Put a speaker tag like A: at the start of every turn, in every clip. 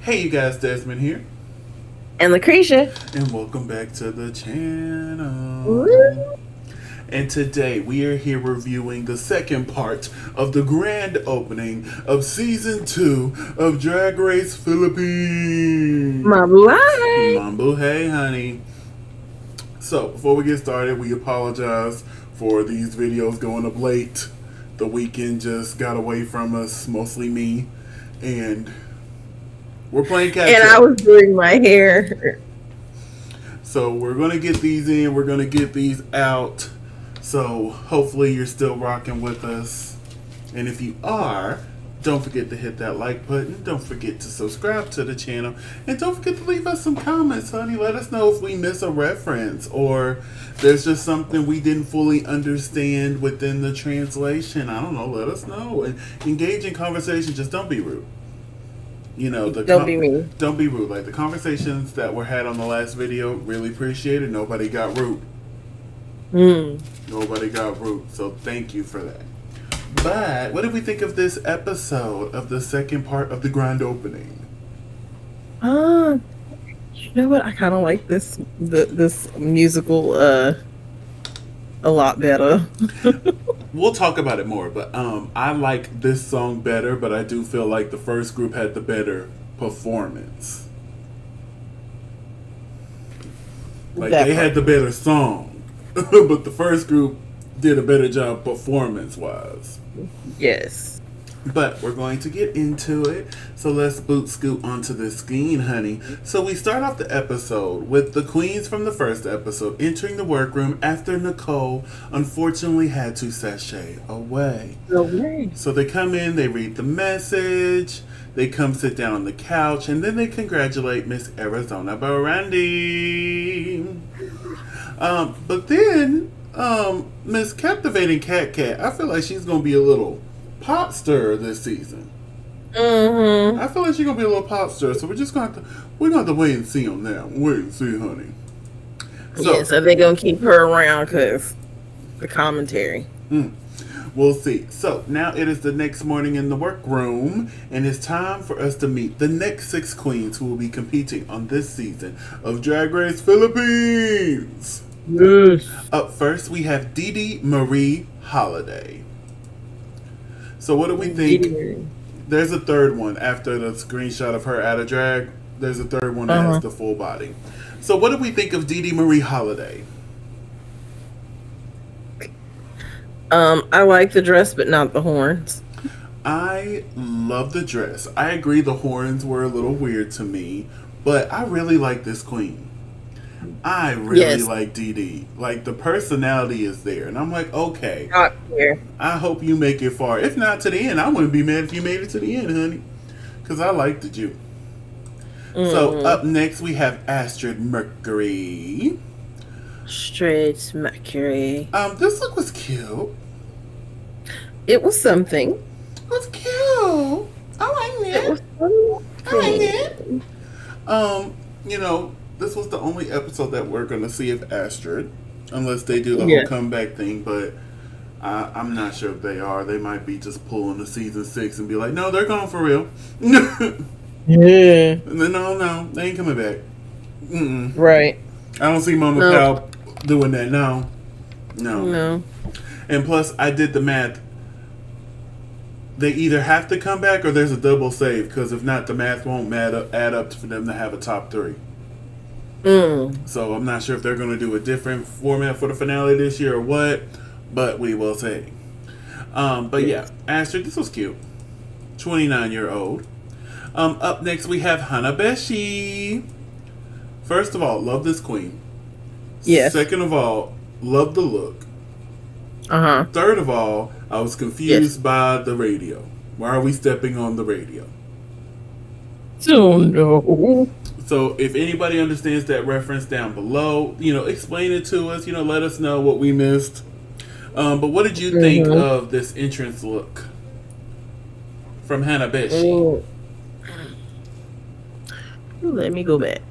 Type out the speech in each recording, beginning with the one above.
A: Hey you guys, Desmond here,
B: And LaCresha.
A: and welcome back to the channel.
B: Woo.
A: And today we are here reviewing the second part of the grand opening of season 2 of Drag Race Philippines.
B: Mabuhay.
A: Mambo hey honey. So before we get started, we apologize for these videos going up late. The weekend just got away from us, mostly me, and we're playing catch
B: And I
A: up.
B: was doing my hair.
A: So we're gonna get these in. We're gonna get these out. So hopefully you're still rocking with us. And if you are, don't forget to hit that like button. Don't forget to subscribe to the channel. And don't forget to leave us some comments, honey. Let us know if we miss a reference or there's just something we didn't fully understand within the translation. I don't know. Let us know. And engage in conversation. Just don't be rude. You know,
B: Don't be me.
A: don't be rude. Like the conversations that were had on the last video, really appreciated. Nobody got rude.
B: Mm.
A: Nobody got rude. So thank you for that. But what did we think of this episode of the second part of the grand opening?
B: You know what? I kind of like this musical a lot better.
A: We'll talk about it more, but I like this song better, but I do feel like the first group had the better performance. Like
B: That
A: they
B: part.
A: had the better song, but the first group did a better job performance wise.
B: Yes.
A: But we're going to get into it. So let's boot scoot onto the screen, honey. So we start off the episode with the queens from the first episode entering the workroom after Nicole unfortunately had to sashay away.
B: Okay.
A: So they come in, they read the message, they come sit down on the couch, and then they congratulate Miss Arizona Barandi. But then Miss Captivating Cat Cat, I feel like she's gonna be a little pop star this season.
B: Mm-hmm.
A: I feel like she's gonna be a little pop star, so we're gonna have to wait and see on that. Wait and see, honey. So
B: Yes, are they gonna keep her around? Cause the commentary.
A: we'll see. So now it is the next morning in the workroom, and it's time for us to meet the next 6 queens who will be competing on this season of Drag Race Philippines.
B: Yes.
A: Up first, we have Dede Marie Holiday. So what do we think? There's a third one after the screenshot of her out of drag. There's a third one that has
B: Uh-huh.
A: the full body. So what do we think of Dede Marie Holiday?
B: I like the dress, but not the horns.
A: I love the dress. I agree the horns were a little weird to me, but I really like this queen. I really
B: Yes.
A: like Dede. Like the personality is there, and I'm like, okay,
B: Not here.
A: I hope you make it far. If not to the end, I wouldn't be mad if you made it to the end, honey, because I liked you. So
B: Mm-hmm.
A: up next we have Astrid Mercury.
B: Straight Mercury.
A: This look was cute.
B: It was something.
A: It was cute. I like
B: It
A: it.
B: was
A: I like it.
B: something.
A: You know, this was the only episode that we're gonna see of Astrid, unless they do the whole
B: Yeah.
A: comeback thing. But I'm not sure if they are. They might be just pulling the season 6 and be like, no, they're gone for real. And
B: Yeah.
A: then no, they ain't coming back. Mm-mm.
B: Right.
A: I don't see Mama
B: No.
A: Pal doing that. No, no.
B: No.
A: And plus, I did the math. They either have to come back or there's a double save, because if not, the math won't add up for them to have a top 3.
B: Mm.
A: So I'm not sure if they're going to do a different format for the finale this year or what, but we will see. But yeah, Astrid, this was cute. 29-year-old. Up next, we have Hanabeshi. First of all, love this queen.
B: Yes.
A: Second of all, love the look.
B: Uh-huh.
A: Third of all, I was confused by the radio. Why are we stepping on the radio?
B: Oh no.
A: So if anybody understands that reference down below, explain it to us. Let us know what we missed. But what did you think
B: Mm-hmm.
A: of this entrance look from Hanabeshi?
B: Oh. Let me go back.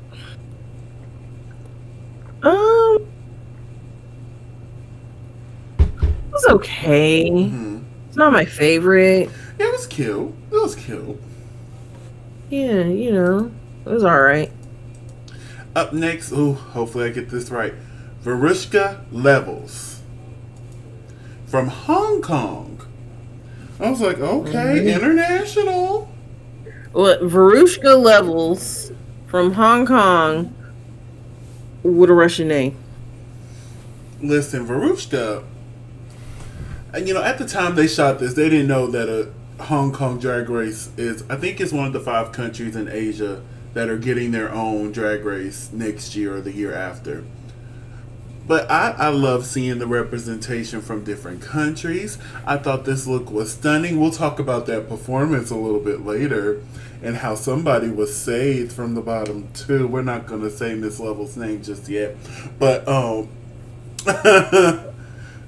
B: It was okay.
A: Hmm.
B: It's not my favorite.
A: It was cute. It was cute.
B: Yeah, it was all right.
A: Up next, hopefully I get this right. Verushka Levels from Hong Kong. I was like, okay,
B: Mhm.
A: international.
B: Well, Verushka Levels from Hong Kong with a Russian name.
A: Listen, Verushka, and at the time they shot this, they didn't know that a Hong Kong drag race is, I think it's one of the 5 countries in Asia that are getting their own drag race next year or the year after. But I love seeing the representation from different countries. I thought this look was stunning. We'll talk about that performance a little bit later and how somebody was saved from the bottom too. We're not gonna say Miss Level's name just yet. But and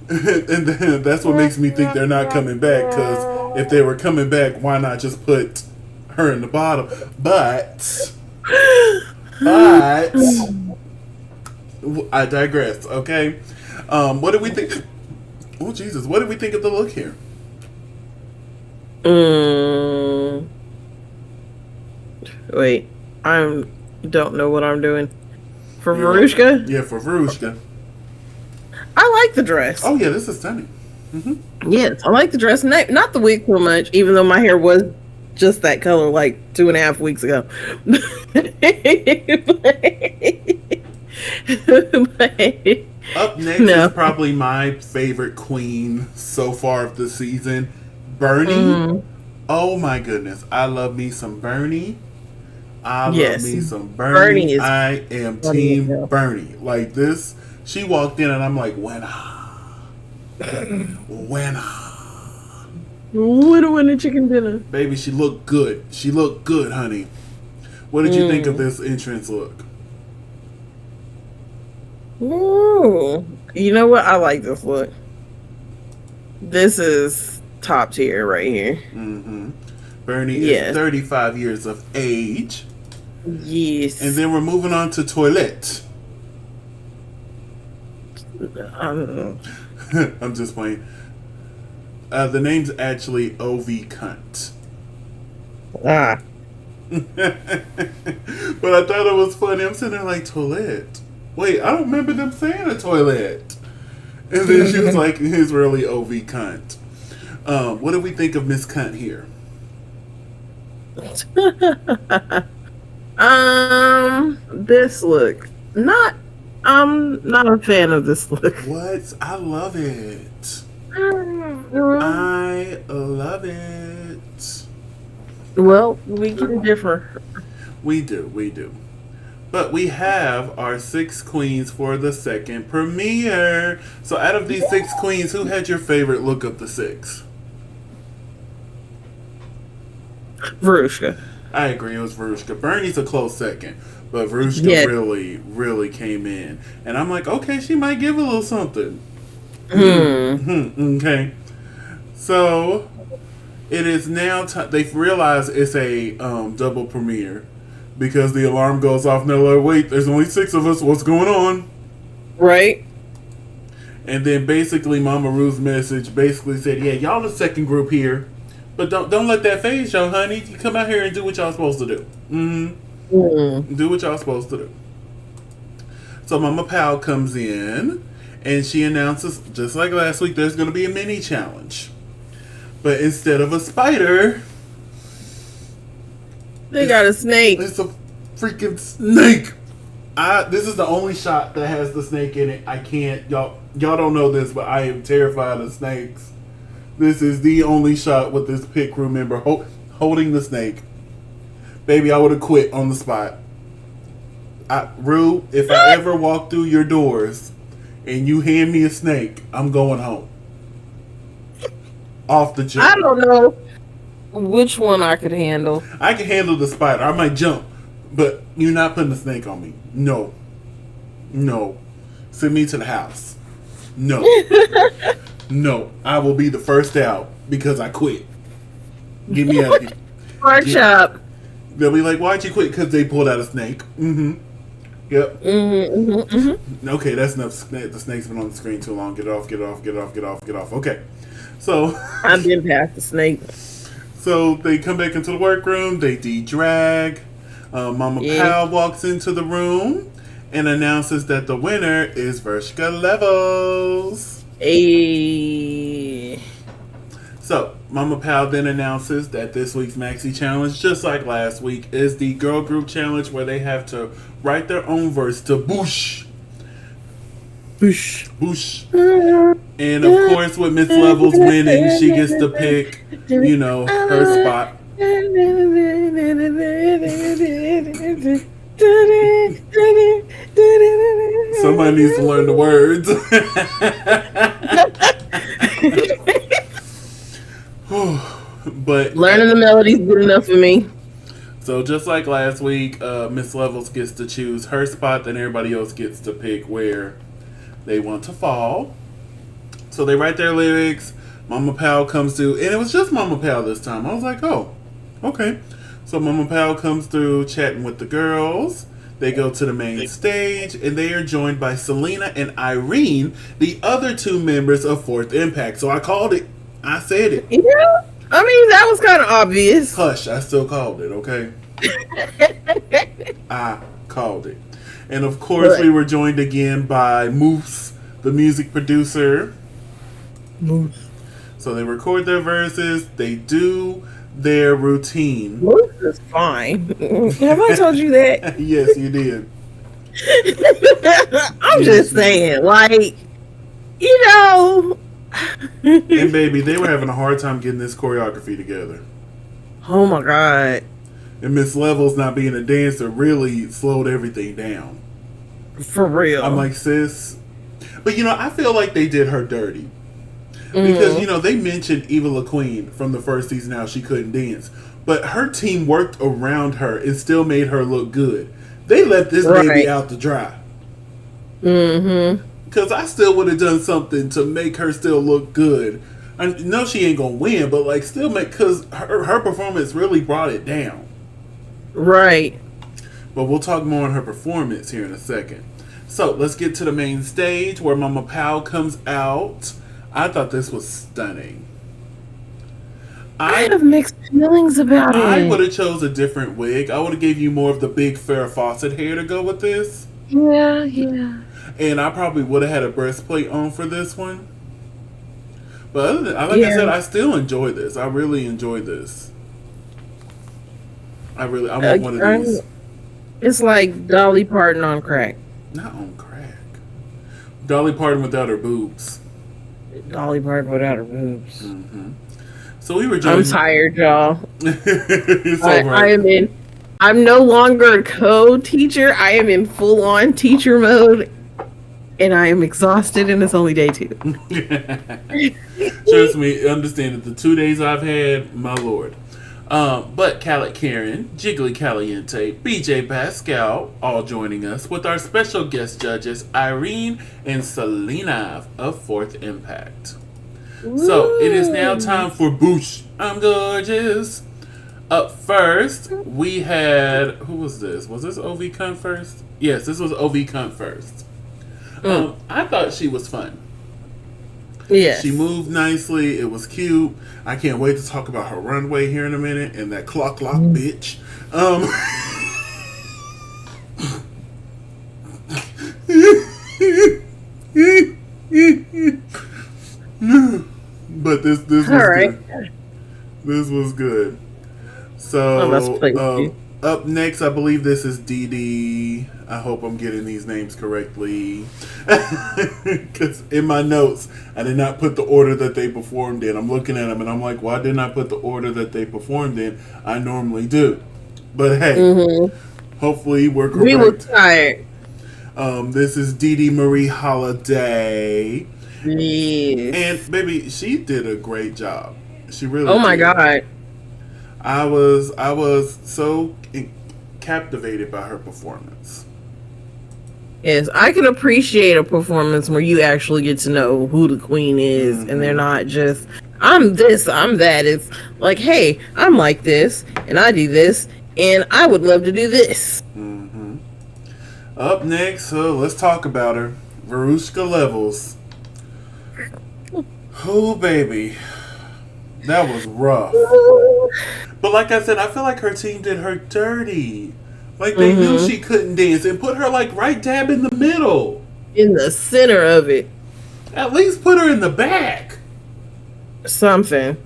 A: then that's what makes me think they're not coming back, because if they were coming back, why not just put her in the bottom? But I digress. Okay, what did we think? Oh Jesus, what did we think of the look here?
B: Mm, wait, I don't know what I'm doing for
A: You know,
B: Verushka.
A: yeah, for Verushka.
B: I like the dress.
A: Oh yeah, this is stunning. Hmm.
B: Yes, I like the dress. Not the wig so much, even though my hair was just that color like 2.5 weeks ago. But
A: Up next is
B: no.
A: probably my favorite queen so far of the season, Bernie.
B: Hmm.
A: Oh my goodness, I love me some Bernie. I love
B: Yes,
A: me some Bernie.
B: Bernie is
A: I am
B: funny as
A: team
B: hell.
A: Bernie. Like this, she walked in and I'm like, when
B: What a chicken dinner.
A: baby, she looked good. She looked good, honey. What did you think of
B: Mm.
A: this entrance look?
B: Ooh. You know what? I like this look. This is top tier right here.
A: Mm-hmm. Bernie is
B: Yes.
A: 35 years of age. And
B: Yes.
A: then we're moving on to Toilette.
B: Um,
A: I'm just playing. The name's actually OV Cunt.
B: ah.
A: But I thought it was funny. I'm sitting there like, Toilette? Wait, I don't remember them saying a toilet. And then she was like, it's really OV Cunt. What do we think of Miss Cunt here?
B: This look. Not I'm not a fan of this look.
A: What? I love it.
B: Mm,
A: I love it.
B: well, we can differ.
A: We do, we do. But we have our 6 queens for the second premiere. So out of these 6 queens, who had your favorite look of the 6?
B: Verushka.
A: I agree, it was Verushka. Bernie's a close second, but Verushka
B: Yeah.
A: really, really came in. And I'm like, okay, she might give a little something.
B: Hmm.
A: Okay. So it is now time. They've realized it's a double premiere because the alarm goes off and they're like, wait, there's only 6 of us. What's going on?
B: Right?
A: And then basically Mama Ruth's message basically said, yeah, y'all the second group here. But don't let that phase y'all, honey. You come out here and do what y'all supposed to do.
B: Mm.
A: Do what y'all supposed to do. So Mama Powell comes in and she announces, just like last week, there's going to be a mini challenge. But instead of a spider,
B: They got a snake.
A: it's a freaking snake. This is the only shot that has the snake in it. I can't, y'all don't know this, but I am terrified of snakes. This is the only shot with this pit crew member holding the snake. Baby, I would have quit on the spot. Rue, if I ever walk through your doors and you hand me a snake, I'm going home. Off the jump.
B: I don't know which one I could handle.
A: I can handle the spider. I might jump, but you're not putting the snake on me. No. No. Send me to the house. No. No. I will be the first out because I quit. Get me out of here.
B: Workshop.
A: They'll be like, why'd you quit? Because they pulled out a snake. Mm-hmm. Yep.
B: Mm-hmm, mm-hmm, mm-hmm.
A: Okay, that's enough. The snake's been on the screen too long. Get off, get off, get off, get off, get off. Okay. So
B: I've been past the snake.
A: So they come back into the workroom. They de-drag. Mama Pal walks into the room and announces that the winner is Vershka Levels.
B: Hey.
A: So Mama Pal then announces that this week's Maxi Challenge, just like last week, is the girl group challenge where they have to write their own verse to boosh.
B: Boosh.
A: Boosh. And of course, with Miss Levels winning, she gets to pick, her spot. Somebody needs to learn the words. But
B: learning the melodies good enough for me.
A: So just like last week, Miss Levels gets to choose her spot, then everybody else gets to pick where they want to fall. So they write their lyrics. Mama Pal comes through, and it was just Mama Pal this time. I was like, oh, okay. So Mama Pal comes through chatting with the girls. They go to the main stage, and they are joined by Selena and Irene, the other two members of Fourth Impact. So I called it. I said it.
B: Yeah. I mean, that was kind of obvious.
A: Hush, I still called it, okay? I called it. And of course, we were joined again by Moose, the music producer.
B: Moose.
A: So they record their verses, they do their routine.
B: Moose is fine. Have I told you that?
A: Yes, you did.
B: I'm just saying,
A: And baby, they were having a hard time getting this choreography together.
B: Oh my God.
A: And Miss Levels not being a dancer really slowed everything down.
B: For real.
A: I'm like, sis. But I feel like they did her dirty. Because, they mentioned Eva LaQueen from the first season, how she couldn't dance. But her team worked around her and still made her look good. They let this baby out to dry.
B: Mm-hmm.
A: Because I still would have done something to make her still look good. I know she ain't going to win, but still make, because her performance really brought it down.
B: Right.
A: But we'll talk more on her performance here in a second. So let's get to the main stage where Mama Pal comes out. I thought this was stunning.
B: I have mixed feelings about it.
A: I would have chose a different wig. I would have gave you more of the big Farrah Fawcett hair to go with this.
B: Yeah.
A: And I probably would have had a breastplate on for this one. But other than, I said, I still enjoy this. I really enjoy this. I want one of these.
B: It's like Dolly Parton on crack.
A: Not on crack. Dolly Parton without her boobs.
B: Dolly Parton without her boobs.
A: Mm-hmm. So we were joined.
B: I'm tired, y'all.
A: It's over.
B: I'm no longer a co-teacher. I am in full-on teacher mode. And I am exhausted, and it's only day 2.
A: Trust me, understand that the 2 days I've had, my lord. But Khaled Karen, Jiggly Caliente, BJ Pascal, all joining us with our special guest judges, Irene and Selena of Fourth Impact. Ooh. So it is now time for Boosh. I'm gorgeous. Up first, we had, who was this? Was this OV Cunt first? Yes, this was OV Cunt first. I thought she was fun.
B: Yeah.
A: She moved nicely. It was cute. I can't wait to talk about her runway here in a minute and that clock bitch. But this was good. This was good. So up next, I believe this is Dede. I hope I'm getting these names correctly. Because in my notes, I did not put the order that they performed in. I'm looking at them and I'm like, why didn't I put the order that they performed in? I normally do. But hey, hopefully we're correct.
B: We were tired.
A: This is Dede Marie Holiday.
B: Yes.
A: And baby, she did a great job. She really did.
B: Oh my God.
A: I was so captivated by her performance.
B: Yes, I can appreciate a performance where you actually get to know who the queen is, and they're not just, I'm this, I'm that. It's like, hey, I'm like this, and I do this, and I would love to do this.
A: Up next, let's talk about her. Vershka Levels. Oh, baby. That was rough. But like I said, I feel like her team did her dirty. Like they knew she couldn't dance and put her like right dab in the middle.
B: In the center of it.
A: At least put her in the back.
B: Something.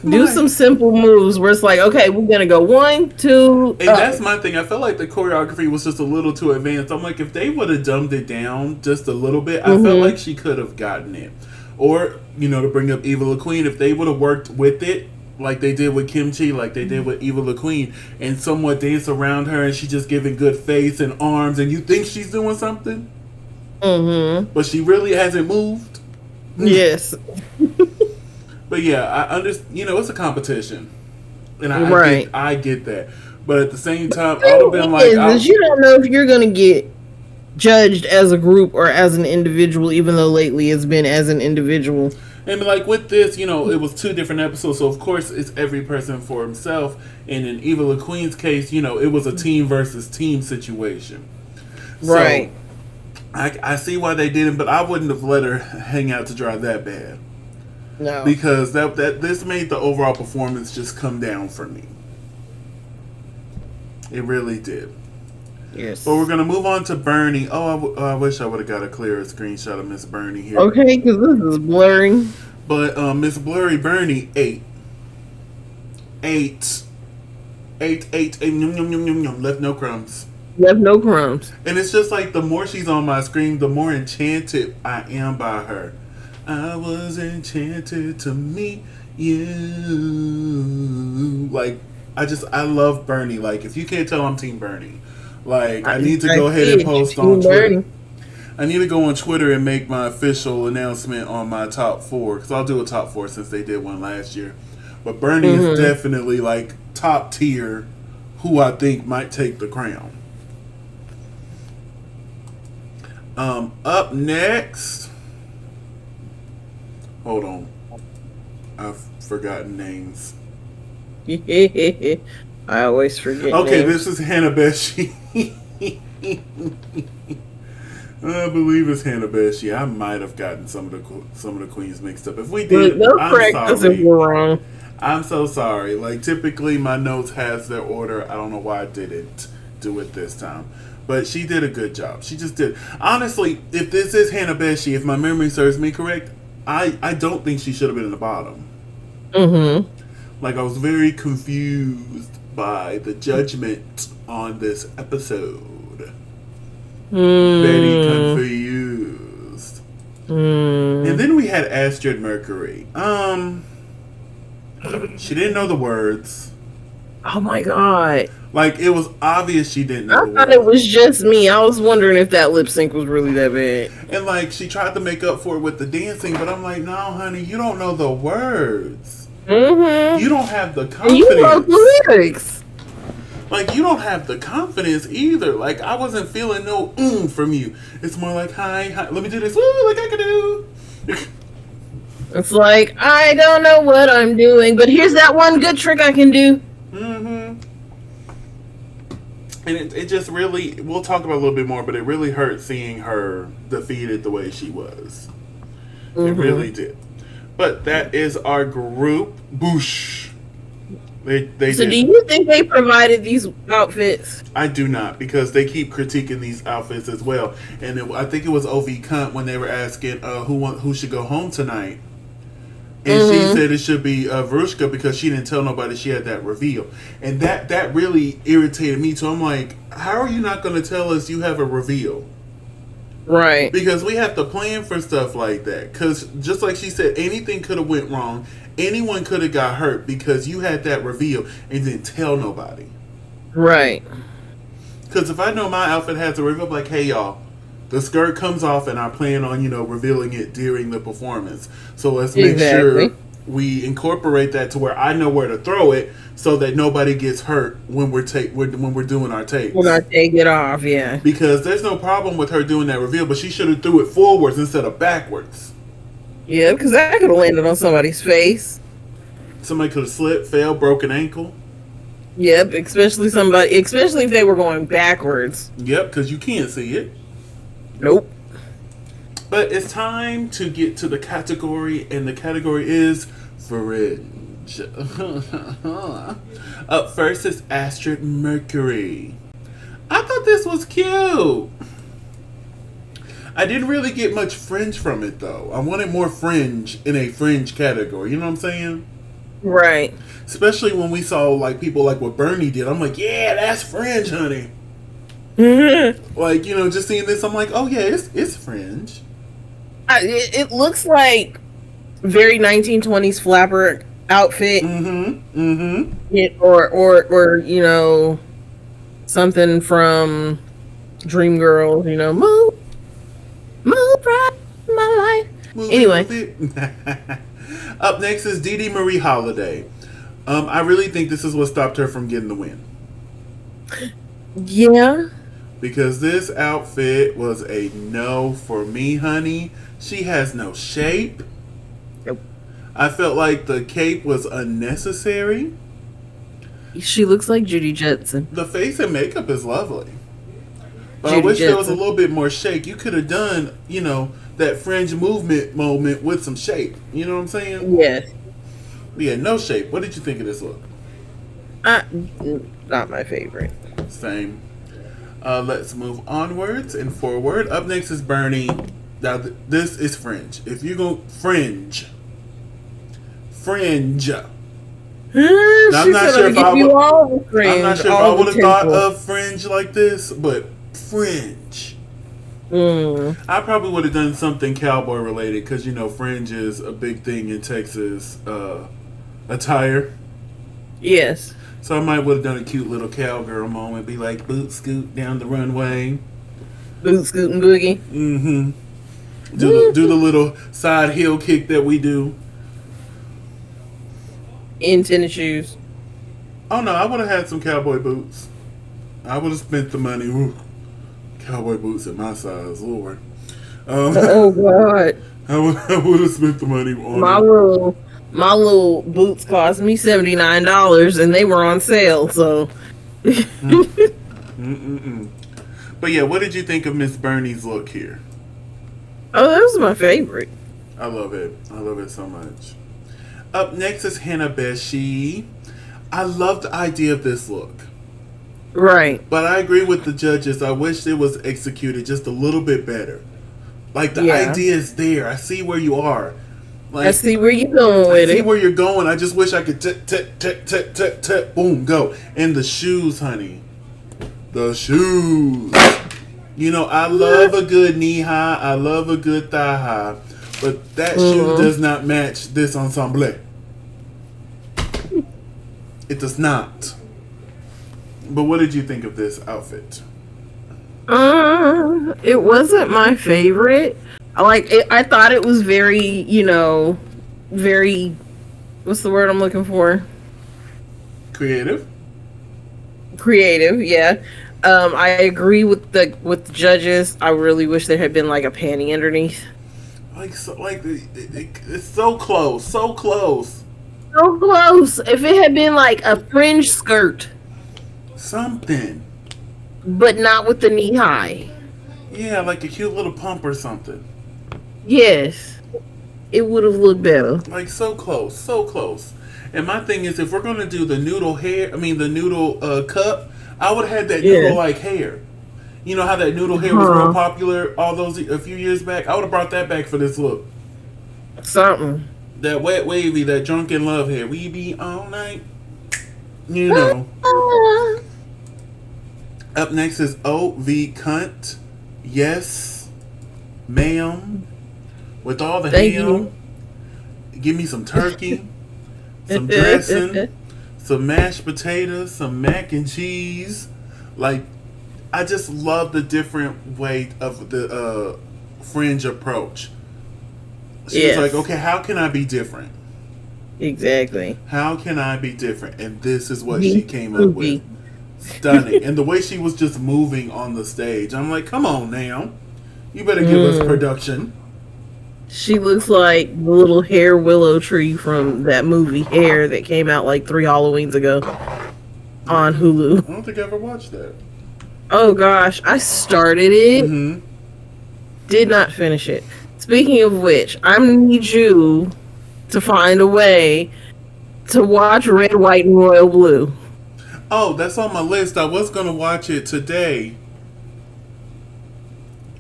B: Do some simple moves where it's like, okay, we're gonna go 1, 2.
A: And that's my thing. I felt like the choreography was just a little too advanced. I'm like, if they would have dumbed it down just a little bit, I felt like she could have gotten it. Or, you know, to bring up Eva La Queen, if they would have worked with it, like they did with Kimchi, like they did with Eva La Queen, and somewhat dance around her, and she just giving good face and arms, and you think she's doing something, but she really hasn't moved.
B: Yes.
A: But yeah, I understand. You know, it's a competition, and I get that. But at the same time, I would have been like,
B: you don't know if you're gonna get judged as a group or as an individual, even though lately it's been as an individual.
A: And like with this, you know, it was 2 different episodes, so of course it's every person for himself. And in Eva La Queen's case, you know, it was a team versus team situation.
B: Right.
A: So, I see why they didn't, but I wouldn't have let her hang out to dry that bad.
B: No.
A: Because that this made the overall performance just come down for me. It really did.
B: Yes.
A: But we're going to move on to Bernie. I wish I would have got a clearer screenshot of Miss Bernie here.
B: Okay, because this is blurring.
A: But Miss Blurry Bernie, 8. 8. 8, 8, 8, yum, yum, yum, yum, yum. Left no crumbs.
B: Left no crumbs.
A: And it's just like the more she's on my screen, the more enchanted I am by her. I was enchanted to meet you. Like, I love Bernie. Like, if you can't tell, I'm Team Bernie. Like, I need to go ahead and post on Twitter. I need to go on Twitter and make my official announcement on my top 4. Because I'll do a top 4 since they did one last year. But Bernie is definitely, like, top tier who I think might take the crown. Up next... Hold on. I've forgotten names.
B: I always forget
A: Okay,
B: names.
A: this is Hannah Beshi. I believe it's Hannah Beshi. I might have gotten some of the queens mixed up. If we did, I'm sorry.
B: Wrong.
A: I'm so sorry. Like, typically my notes has their order. I don't know why I didn't do it this time. But she did a good job. She just did. Honestly, if this is Hannah Beshi, if my memory serves me correct, I don't think she should have been in the bottom. Like, I was very confused by the judgment on this episode. Very confused. And then we had Astrid Mercury. She didn't know the words.
B: Oh my god.
A: Like, it was obvious she didn't know the words.
B: I thought it was just me. I was wondering if that lip sync was really that bad.
A: And, like, she tried to make up for it with the dancing, but I'm like, no, honey, you don't know the words. You don't have the confidence.
B: And you wrote the lyrics.
A: Like, you don't have the confidence either. Like, I wasn't feeling no from you. It's more like, hi, let me do this. Woo, like I can do.
B: It's like, I don't know what I'm doing, but here's that one good trick I can do.
A: And it just really, we'll talk about it a little bit more, but it really hurt seeing her defeated the way she was. It really did. But that is our group. Boosh. They
B: So
A: did.
B: do you think they provided these outfits?
A: I do not, because they keep critiquing these outfits as well. And I think it was OV Cunt when they were asking who should go home tonight. And she said it should be Verushka because she didn't tell nobody she had that reveal. And that really irritated me too. I'm like, how are you not going to tell us you have a reveal?
B: Right.
A: Because we have to plan for stuff like that. Because just like she said, anything could have went wrong. Anyone could have got hurt because you had that reveal and didn't tell nobody.
B: Right.
A: Because if I know my outfit has a reveal, I'm like, hey, y'all, the skirt comes off and I plan on, revealing it during the performance. So let's make sure we incorporate that to where I know where to throw it so that nobody gets hurt when we're doing our takes.
B: When I take it off, yeah.
A: Because there's no problem with her doing that reveal, but she should have threw it forwards instead of backwards.
B: Yeah, because that could have landed on somebody's face.
A: Somebody could have slipped, fell, broken ankle.
B: Yep, especially if they were going backwards.
A: Yep, because you can't see it.
B: Nope.
A: But it's time to get to the category, and the category is Fringe. fringe. Up first is Astrid Mercury. I thought this was cute. I didn't really get much fringe from it though. I wanted more fringe in a fringe category. You know what I'm saying?
B: Right.
A: Especially when we saw like people like what Bernie did. I'm like, yeah, that's fringe, honey. Like, you know, just seeing this, I'm like, oh yeah, it's fringe.
B: It looks like very 1920s flapper outfit. Or you know, something from Dreamgirls. You know, move right in my life. Anyway,
A: up next is Dede Marie Holiday. I really think this is what stopped her from getting the win.
B: Yeah.
A: Because this outfit was a no for me, honey. She has no shape.
B: Nope.
A: I felt like the cape was unnecessary.
B: She looks like Judy Jetson.
A: The face and makeup is lovely. But
B: Judy
A: I wish there was a
B: Jetson.
A: little bit more shake. You could have done, you know, that fringe movement moment with some shape. You know what I'm saying?
B: Yes.
A: Yeah, no shape. What did you think of this look?
B: Not my favorite.
A: Same. Let's move onwards and forward. Up next is Bernie. Now, this is fringe. If you go fringe.
B: I'm
A: not sure if I would have thought
B: of.
A: of fringe like this, but fringe. I probably would have done something cowboy related because, you know, fringe is a big thing in Texas attire.
B: Yes.
A: So I might would have done a cute little cowgirl moment, be like boot scoot down the runway.
B: Boot scooting boogie.
A: Do the little side heel kick that we do.
B: In tennis shoes.
A: Oh no, I would have had some cowboy boots. I would have spent the money. Ooh, cowboy boots at my size, Lord.
B: Oh God.
A: I would have spent the money on
B: My little boots cost me $79 and they were on sale, so
A: But yeah, what did you think of Miss Bernie's look here?
B: Oh, that was my favorite.
A: I love it. I love it so much. Up next is Hannah Beshi. I love the idea of this look.
B: Right.
A: But I agree with the judges. I wish it was executed just a little bit better. Like, the idea is there. I see where you are. Like,
B: I see where you're going with
A: I see
B: it.
A: where you're going. I just wish I could tip, boom, go. And the shoes, honey. The shoes. You know, I love a good knee high. I love a good thigh high. But that shoe does not match this ensemble. It does not. But what did you think of this outfit?
B: It wasn't my favorite. I thought it was very, you know, very, what's the word I'm looking for?
A: Creative?
B: Creative, yeah. I agree with the judges. I really wish there had been like a panty underneath.
A: It's so close, so close.
B: So close. If it had been like a fringe skirt,
A: something,
B: but not with the knee high.
A: Yeah, like a cute little pump or something.
B: Yes, it would have looked better.
A: Like so close, so close. And my thing is, if we're gonna do the noodle cup, I would have had that noodle-like hair. You know how that noodle hair was real popular a few years back? I would have brought that back for this look.
B: Something.
A: That wet wavy, that drunken love hair. We be all night. You know. Up next is O.V. Cunt. Yes, ma'am. With all the ham. Give me some turkey. Some dressing. Some mashed potatoes. Some mac and cheese. Like, I just love the different way of the fringe approach. She was like, okay, how can I be different?
B: Exactly.
A: How can I be different? And this is what she came up with. Stunning. And the way she was just moving on the stage. I'm like, come on now. You better give us production.
B: She looks like the little hair willow tree from that movie Hair that came out like 3 Halloweens ago on Hulu.
A: I don't think I ever watched that.
B: Oh gosh, I started it. Did not finish it. Speaking of which, I need you to find a way to watch Red, White, and Royal Blue.
A: Oh, that's on my list. I was gonna watch it today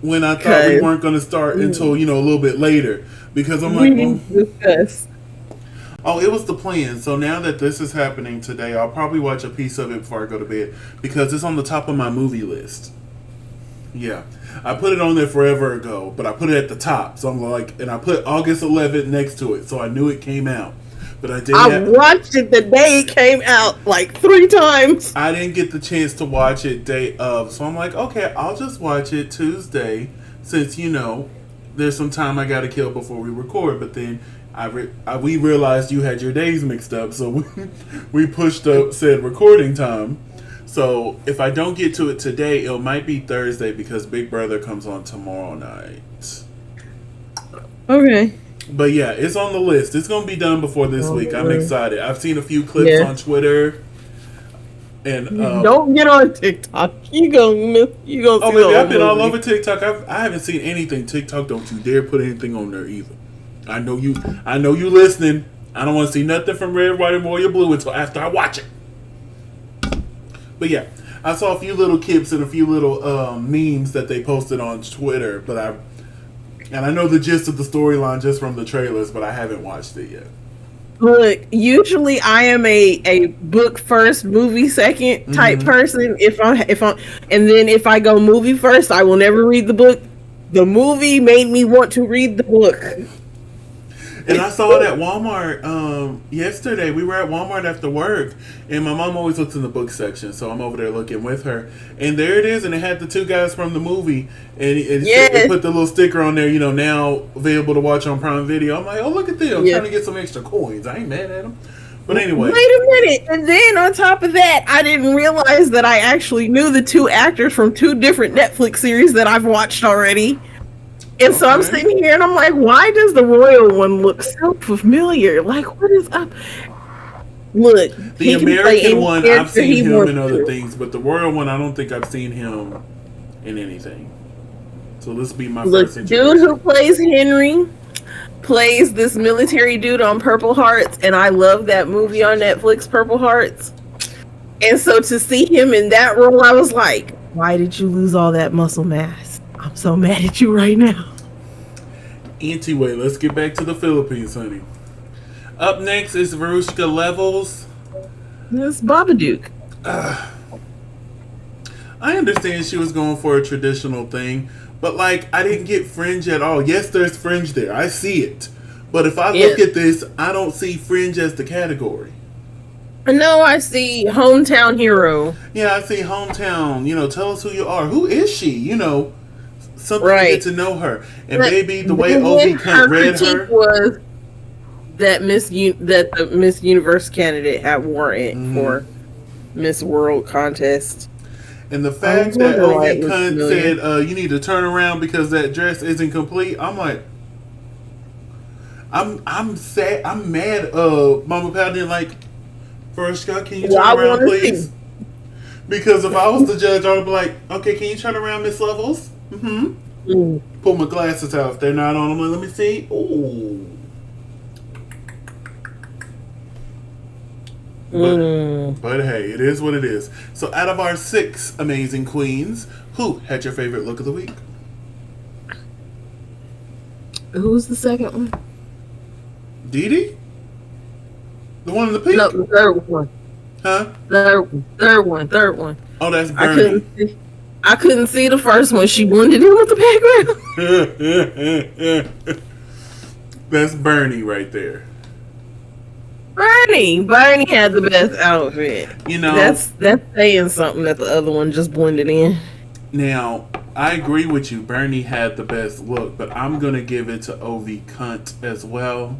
A: when I thought we
B: Because
A: weren't gonna start until a little bit later because I'm
B: we
A: like,
B: need to discuss.
A: oh, it was the plan. So now that this is happening today, I'll probably watch a piece of it before I go to bed because it's on the top of my movie list. Yeah, I put it on there forever ago, but I put it at the top. So I'm like, and I put August 11th next to it, so I knew it came out. But
B: I watched it the day it came out like 3 times.
A: I didn't get the chance to watch it day of, so I'm like, okay, I'll just watch it Tuesday since there's some time I got to kill before we record. But then we realized you had your days mixed up, so we pushed up said recording time. So if I don't get to it today, it might be Thursday because Big Brother comes on tomorrow night.
B: Okay.
A: But yeah, it's on the list. It's gonna be done before this week. I'm excited. I've seen a few clips on Twitter, and
B: don't get on TikTok. You gonna miss. You gonna.
A: Oh, baby, I've been all over TikTok. I haven't seen anything. TikTok, don't you dare put anything on there either. I know you listening. I don't want to see nothing from Red, White, and Royal Blue until after I watch it. But yeah, I saw a few little clips and a few little memes that they posted on Twitter, and I know the gist of the storyline just from the trailers, but I haven't watched it yet.
B: Look, usually I am a book first, movie second type person. If I'm, and then if I go movie first, I will never read the book. The movie made me want to read the book.
A: And I saw it at Walmart yesterday. We were at Walmart after work, and my mom always looks in the book section, so I'm over there looking with her. And there it is, and it had the 2 guys from the movie, and it put the little sticker on there, now available to watch on Prime Video. I'm like, oh, look at them. I'm trying to get some extra coins. I ain't mad at them. But anyway.
B: Wait a minute. And then on top of that, I didn't realize that I actually knew the 2 actors from 2 different Netflix series that I've watched already. And so I'm sitting here and I'm like, why does the royal one look so familiar? Like, what is up? Look,
A: the American one, I've seen him in other things, but the royal one, I don't think I've seen him in anything. So this will be my first introduction.
B: Dude who plays Henry plays this military dude on Purple Hearts, and I love that movie on Netflix, Purple Hearts. And so to see him in that role, I was like, why did you lose all that muscle mass? I'm so mad at you right now.
A: Anyway, let's get back to the Philippines, honey. Up next is Verushka Levels.
B: It's Babadook.
A: I understand she was going for a traditional thing, but I didn't get fringe at all. Yes, there's fringe there. I see it. But if I look at this, I don't see fringe as the category.
B: No, I see hometown hero.
A: Yeah, I see hometown. Tell us who you are. Who is she? Something to get to know her. And maybe the way Ovi Cunt read her
B: was that the Miss Universe candidate had warrant for Miss World contest.
A: And the fact that Ovi Cunt said you need to turn around because that dress isn't complete, I'm like, I'm sad. I'm mad. Mama Pal didn't like. First, can you turn around, please? Because if I was the judge, I would be like, okay, can you turn around, Miss Levels? Pull my glasses out. If they're not on, I'm like, let me see. Ooh. But hey, it is what it is. So out of our 6 amazing queens, who had your favorite look of the week?
B: Who's the second one?
A: Dede? The one in the pink?
B: No, the third one.
A: Huh?
B: Third one.
A: Oh, that's Bernie.
B: I couldn't see the first one. She blended in with the
A: background. That's Bernie right there.
B: Bernie had the best outfit. That's saying something that the other one just blended in.
A: Now, I agree with you. Bernie had the best look, but I'm gonna give it to Ovi Cunt as well.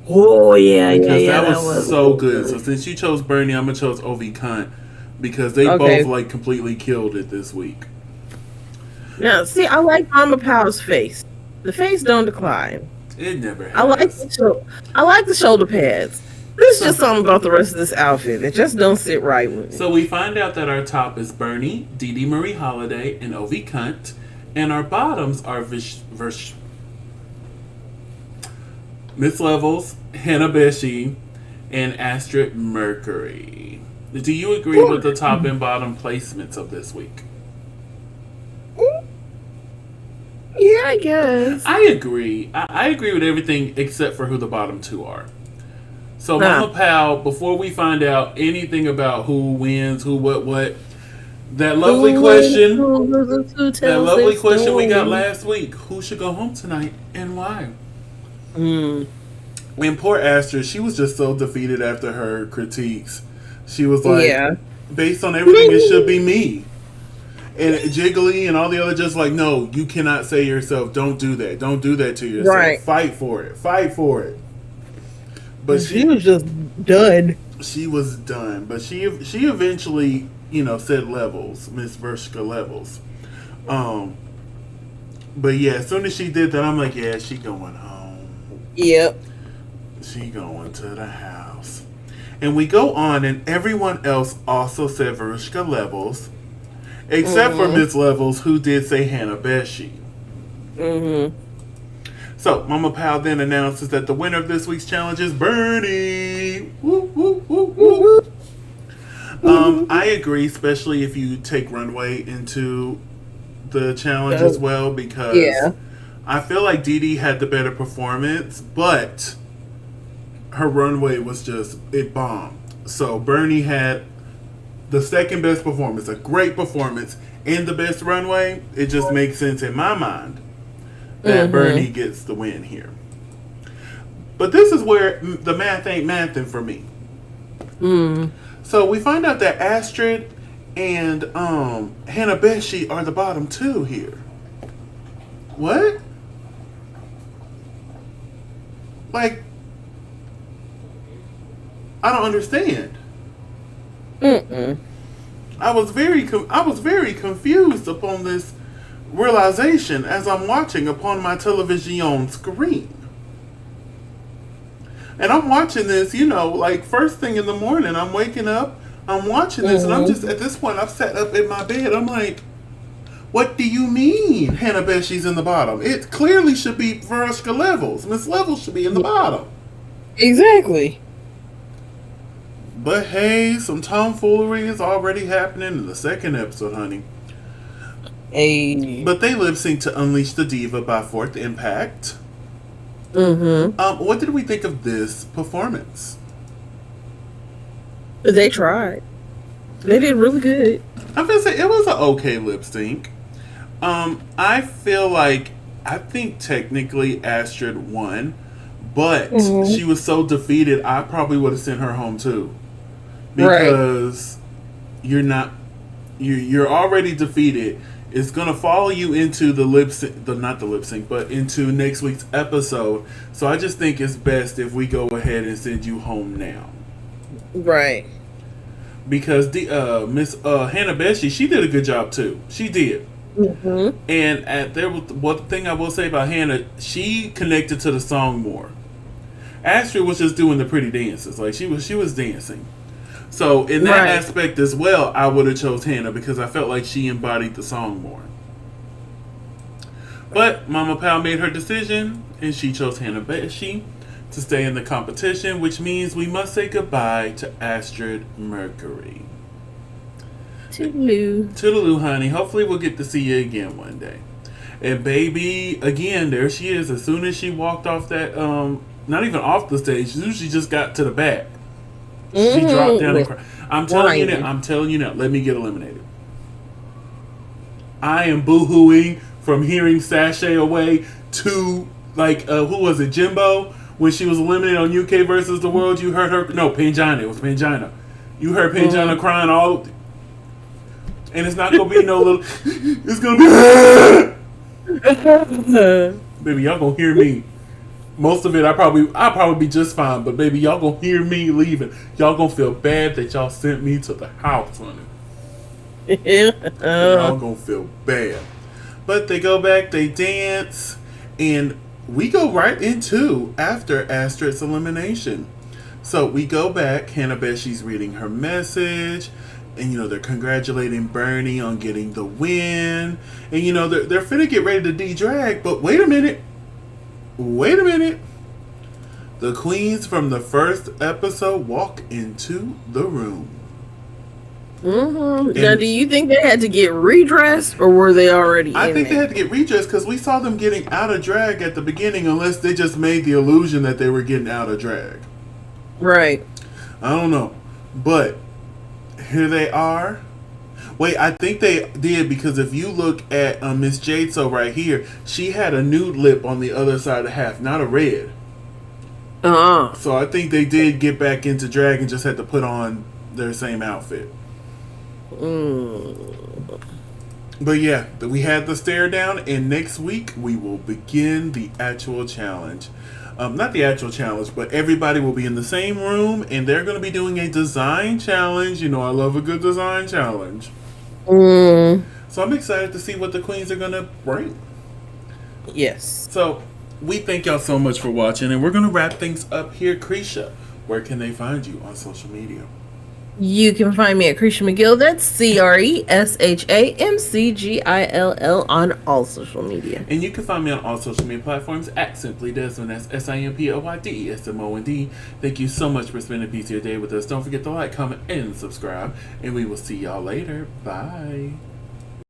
B: Oh yeah,
A: because that was so good. So since you chose Bernie, I'm gonna chose Ovi Cunt because they both completely killed it this week.
B: Now, see, I like Mama Powell's face. The face don't decline.
A: It never has.
B: I like the shoulder pads. There's just something about the rest of this outfit that just don't sit right with me.
A: So we find out that our top is Bernie, Dede Marie Holiday, and Ovi Cunt, and our bottoms are Miss Levels, Hannah Beshi, and Astrid Mercury. Do you agree with the top and bottom placements of this week?
B: Yeah, I guess.
A: I agree. I agree with everything except for who the bottom two are. So, Mama Pal, before we find out anything about who wins, who, what, that lovely question we got last week, who should go home tonight and why? And poor Astrid, she was just so defeated after her critiques. She was like, based on everything, it should be me. And Jiggly and all the other just like, no, you cannot say yourself, don't do that. Don't do that to yourself. Right. Fight for it. Fight for it. But
B: she was just done.
A: She was done. But she eventually, said levels, Miss Vershka levels. But yeah, as soon as she did that, I'm like, yeah, she going home.
B: Yep.
A: She going to the house. And we go on, and everyone else also said Vershka levels. Except for Miss Levels, who did say Hannah Beshi. So, Mama Pal then announces that the winner of this week's challenge is Bernie. Woo, woo, woo, woo. I agree, especially if you take Runway into the challenge as well, because I feel like Dede had the better performance, but her Runway was it bombed. So, Bernie had the second best performance, a great performance, and the best runway. It just makes sense in my mind that Bernie gets the win here. But this is where the math ain't mathin' for me. So we find out that Astrid and Hannah Beshi are the bottom two here. What? Like, I don't understand. I was very confused upon this realization as I'm watching upon my television screen. And I'm watching this, like first thing in the morning. I'm waking up, I'm watching this, and I'm just, at this point, I've sat up in my bed. I'm like, what do you mean Hannah Beshi's in the bottom? It clearly should be Vershka Levels. Miss Levels should be in the bottom.
B: Exactly.
A: But hey, some tomfoolery is already happening in the second episode, honey.
B: Hey.
A: But they lip sync to Unleash the Diva by Fourth Impact. What did we think of this performance?
B: They tried. They did really good.
A: I'm gonna say it was an okay lip sync. I think technically Astrid won, but she was so defeated. I probably would have sent her home too. Because you're already defeated. It's gonna follow you into the not the lip sync, but into next week's episode. So I just think it's best if we go ahead and send you home now.
B: Right.
A: Because the Miss Hannah Beshi, she did a good job too. She did. And one thing I will say about Hannah, she connected to the song more. Astrid was just doing the pretty dances, like she was dancing. So in that aspect as well, I would have chose Hannah because I felt like she embodied the song more. But Mama Pal made her decision, and she chose Hannah Beshi to stay in the competition, which means we must say goodbye to Astrid Mercury.
B: Toodaloo.
A: Toodaloo, honey. Hopefully we'll get to see you again one day. And baby, again, there she is. As soon as she walked off that, not even off the stage, she just got to the back. She dropped down and cried. I'm telling you now, let me get eliminated. I am boo-hooing from hearing Sashay Away to, who was it, Jimbo? When she was eliminated on UK versus the World, you heard her, no, Pangina, it was Pangina. You heard Pangina crying all, and it's not going to be no little, it's going to be, baby, y'all going to hear me. Most of it, I'll probably be just fine. But baby, y'all gonna hear me leaving. Y'all gonna feel bad that y'all sent me to the house, honey. Y'all gonna feel bad. But they go back, they dance, and we go right into after Astrid's elimination. So we go back. Hannah Beshi's reading her message, and they're congratulating Bernie on getting the win, and they're finna get ready to de-drag. But wait a minute. The queens from the first episode walk into the room.
B: Now, do you think they had to get redressed, or were they already
A: I
B: in
A: think they
B: there?
A: had to get redressed because we saw them getting out of drag at the beginning, unless they just made the illusion that they were getting out of drag.
B: Right.
A: I don't know. But here they are. Wait, I think they did, because if you look at Miss Jade, so right here, she had a nude lip on the other side of the half, not a red. So I think they did get back into drag and just had to put on their same outfit. But yeah, we had the stare down, and next week we will begin the actual challenge. Not the actual challenge, but everybody will be in the same room, and they're going to be doing a design challenge. You know, I love a good design challenge. So I'm excited to see what the queens are going to bring.
B: Yes.
A: So we thank y'all so much for watching, and we're going to wrap things up here. Cresha, where can they find you on social media?
B: You can find me at Cresha McGill. That's CRESHAMCGILL on all social media.
A: And you can find me on all social media platforms at Simply Desmond. That's SIMPLYDESMOND. Thank you so much for spending a piece of your day with us. Don't forget to like, comment, and subscribe. And we will see y'all later. Bye.